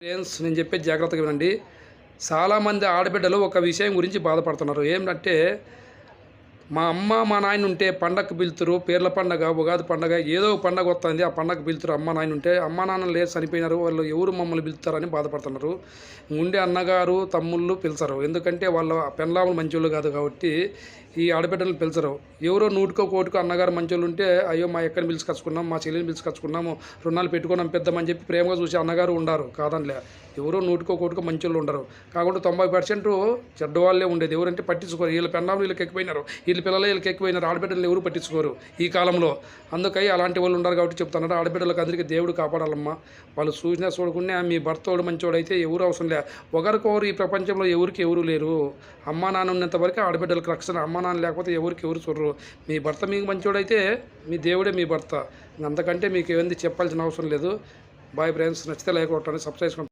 Friends నేను చెప్పే జాగ్రత్తగా వినండి. చాలామంది ఆడబిడ్డలు ఒక విషయం గురించి బాధపడుతున్నారు. ఏంటంటే మా అమ్మ మా నాయన ఉంటే పండగకు పిలుతురు, పీర్ల పండగ, ఉగాది పండగ, ఏదో ఒక పండగ వస్తుంది, ఆ పండగకు పిలుతురు. అమ్మ నాయన ఉంటే అమ్మ నాన్న లేదు, చనిపోయినారు, వాళ్ళు ఎవరు మమ్మల్ని పిలుస్తారని బాధపడుతున్నారు. ఉండే అన్నగారు తమ్ముళ్ళు పిలిచరు, ఎందుకంటే వాళ్ళ పెళ్ళాములు మంచోళ్ళు కాదు కాబట్టి ఈ ఆడబిడ్డలను పిలిచరు. ఎవరో నూటికో కోటికో అన్నగారు మంచోళ్ళు ఉంటే అయ్యో మా ఎక్కడిని పిలుచుకొచ్చుకున్నాం, మా చెల్లిని పిలుచుకొచ్చుకున్నాము, రుణాలు పెట్టుకున్నాం పెద్దమని చెప్పి ప్రేమగా చూసి అన్నగారు ఉండారు కాదనిలే. ఎవరో నూటికో కోటికో మంచోళ్ళు ఉండరు. కాకుండా 90% చెడ్డవాళ్ళే ఉండేది. ఎవరంటే పట్టించుకోరు. వీళ్ళ పెళ్ళాములు వీళ్ళకి ఎక్కువైనారు, వీళ్ళ పిల్లలు వీళ్ళకి ఎక్కువైనారు, ఆడబిడ్డలు ఎవరు పట్టించుకోరు ఈ కాలంలో. అందుకై అలాంటి వాళ్ళు ఉన్నారు కాబట్టి చెప్తున్నారు. ఆడబిడ్డలకు అందరికీ దేవుడు కాపాడాలమ్మా. వాళ్ళు చూసినా చూడకుండా మీ భర్తోడు మంచోడైతే ఎవరు అవసరం లే. ఒకరికొకరు ఈ ప్రపంచంలో ఎవరికి ఎవరు లేరు. అమ్మా నాన్న ఉన్నంత వరకు ఆడబిడ్డలకు రక్షణ. అమ్మా నాన్న లేకపోతే ఎవరికి ఎవరు చూడరు. మీ భర్త మీకు మంచోడైతే మీ దేవుడే మీ భర్త. అంతకంటే మీకు ఏంది చెప్పాల్సిన అవసరం లేదు. Bye friends. నచ్చితే లైక్ కొట్టండి, సబ్స్క్రైబ్ చేసుకోండి.